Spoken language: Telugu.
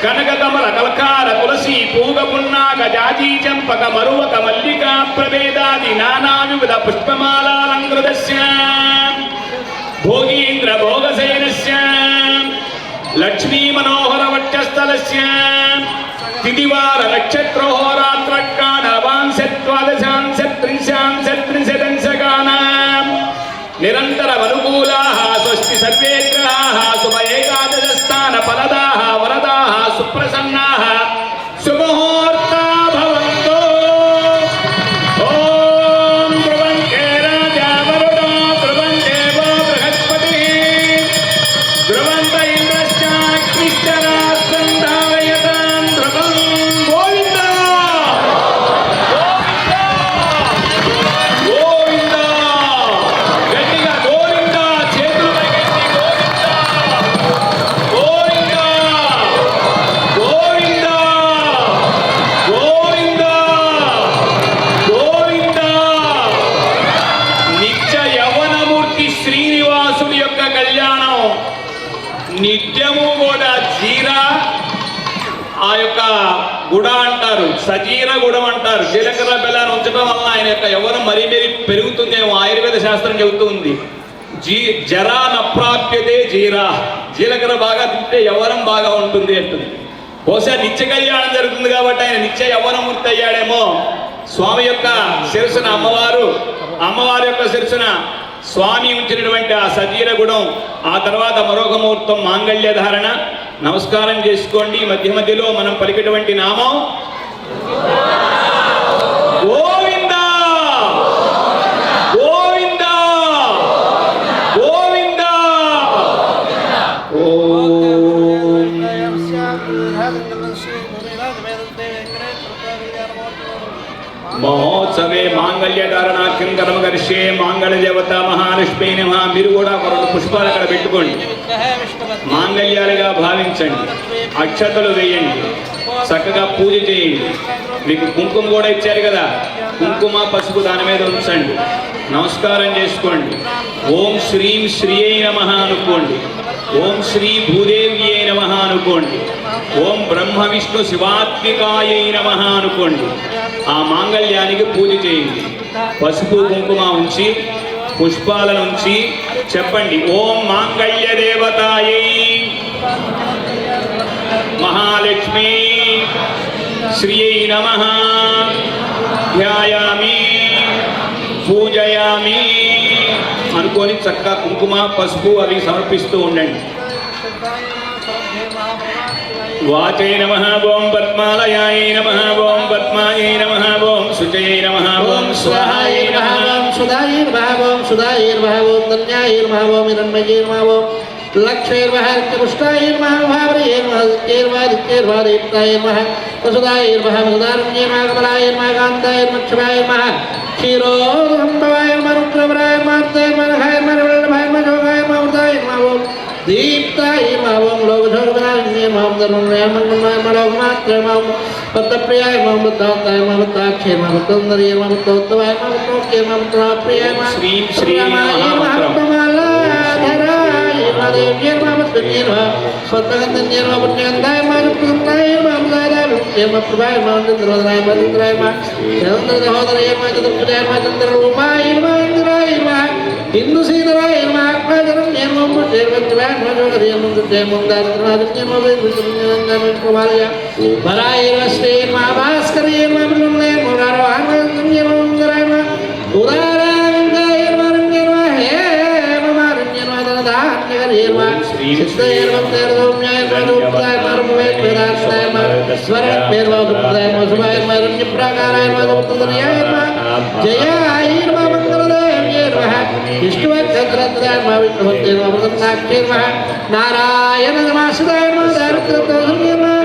కనకకమల కల్కార తులసి పూగ పున్నాగ జాజీ చంపక మరువక మల్లికా ప్రభేదాది నానా వివిధ పుష్పమాలాలంకృతస్య భోగీంద్ర భోగసేనస్య లక్ష్మీ మనోహర వక్షస్థలస్య తిదివార నక్షత్రోహరాత్రకాణవాంశత్వాదశాంశత్రింశాంశత్రింశదంశకానాం నిరంతరమనుకూలాః స్వస్తి సర్వే గ్రహాః శుభ ఏకాదశస్థాన ఫలదాః వరదాః సుప్రసన్నాః శుభముహూర్తా భవంతు. ఓం ధ్రువంతే రాజా వరుణో ధ్రువం దేవో బృహస్పతిః ధ్రువంత ఇంద్రశ్చాగ్నిశ్చ రాష్ట్రం ధారయతాం ధ్రువం. గోవింద గోవింద గట్టిగా గోవింద చేతులు పైకెత్తి గోవింద గోవింద గోవింద గోవింద. నిత్య యవ్వనమూర్తి శ్రీనివాసుడి యొక్క కళ్యాణం నిత్యము కూడా జీరా ఆ యొక్క గుడ అంటారు, సజీర గుడం అంటారు. జీలకర్ర బెల్లాన్ని ఉంచడం వల్ల ఆయన యొక్క యవ్వనం మరీ మరీ పెరుగుతుందేమో ఆయుర్వేద శాస్త్రం చెబుతుంది. జరా నప్రాప్యతే జీరా, జీలకర్ర బాగా తింటే యవ్వనం బాగా ఉంటుంది అంటుంది. బహుశా నిత్య కళ్యాణం జరుగుతుంది కాబట్టి ఆయన నిత్య యవ్వనమూర్తి అయ్యాడేమో. స్వామి యొక్క శిరసున అమ్మవారి యొక్క శిరసున స్వామి ఉంచినటువంటి ఆ సజీర గుణం, ఆ తర్వాత మరొక ముహూర్తం మాంగళ్య ధారణ. నమస్కారం చేసుకోండి. మధ్య మధ్యలో మనం పలికేటువంటి నామం గోవింద గోవింద గోవింద. మహోత్సవే మాంగళ్య ధారణాఖ్యం కర్మ కరిష్యే మాంగళ్య దేవత మహాలక్ష్మీ నమః. మీరు కూడా ఒక 2 పుష్పాలు అక్కడ పెట్టుకోండి, మాంగళ్యాలుగా భావించండి, అక్షతలు వేయండి, చక్కగా పూజ చేయండి. మీకు కుంకుమ కూడా ఇచ్చారు కదా, కుంకుమ పసుపు దాని మీద ఉంచండి, నమస్కారం చేసుకోండి. ఓం శ్రీం శ్రీయై నమః అనుకోండి, ఓం శ్రీ భూదేవ్యై నమః అనుకోండి, ఓం బ్రహ్మ విష్ణు శివాత్మికాయై నమః అనుకోండి. ఆ మాంగళ్యానికి పూజ చేయండి. పసుపు కుంకుమ ఉంచి పుష్పాలను ఉంచి చెప్పండి, ఓం మాంగళ్య దేవతాయై మహాలక్ష్మీ శ్రీయై నమః ధ్యాయామి పూజయామి అనుకొని చక్కగా కుంకుమ పసుపు అవి సమర్పిస్తూ ఉండండి. వాచై నమః ఓం పద్మాలయాయ నమః ఓం పద్మాయై నమః ఓం శుచై నమః ఓం స్వాహాయ నమః ఓం సుధాయ నమః ఓం సుధాయ నమః ఓం ధన్యాయ నమః ఓం హిరణ్మయే నమః ఓం లక్ష్మీ నమః పుష్టాయ నమః భావరే నమః కేర్వాదిత్యాయ నమః వసుదాయ నమః వసుదారణ్యే నమః కమలాయ నమః కాంతాయ నమః క్షమాయ నమః క్షీరోదంభవాయ నమః రుద్రవరాయ నమః మార్తాయ నమః హయ నమః వల్లభాయ నమః జోగాయ నమః వృతాయ నమః ఓం దీప్తాయ నమః ఓం లోకశోకనాయ నమః ధర్మనాయ నమః లోకమాత్రాయ నమః భక్తప్రియాయ నమః బుద్ధాంతాయ నమః బుద్ధాక్షయ నమః బుద్ధందర్య నమః బుద్ధోత్తమాయ నమః బుద్ధోక్య నమః బుద్ధాప్రియాయ నమః శ్రీం శ్రీం దేవ్య నమః ధన్య నమః స్వతగంధన్య నమః పుణ్యగంధాయ నమః పుణ్యాయ నమః అమృతాయ నమః ప్రభాయ నమః చంద్రోదయాయ నమః చంద్రాయ నమః చంద్ర సహోదరాయ నమః చతుర్భుజాయ నమః చంద్రరూపాయ నమః ఇంద్రాయ నమః హిందూ సీధరాయ నమః ఆత్మజనన్య నమః పుష్యవజ్రాయ నమః జోగరియ నమః జయ మందార త్రినాథన్య నమః విష్ణునందన ప్రభాయ వరాయ నమః శ్రీ నమః భాస్కరయ నమః బ్రహ్మణయ నమః రామానందన్య నమః ఇంద్రాయ నమః ఉదారానందాయ నమః రంగ నమః హే నమః రంగ నమః ధనధాన్యకరే నమః సిద్ధయ నమః తేరదౌమ్యాయ నమః ఉత్తాయ నమః వేదాంతాయ నమః స్వర పేర్వోదాయ నమః శుభాయ నమః రణ్య ప్రాకారాయ నమః ఉత్తరయాయ నమః జయాయ నమః మంగళదేవ్యే నమః విష్ణువక్షత్రత్రాయ నమః విష్ణువత్తే నమః అమృతనాక్షే నమః నారాయణ నమః సుధాయ నమః దారిద్ర్యతోషణ్యే నమః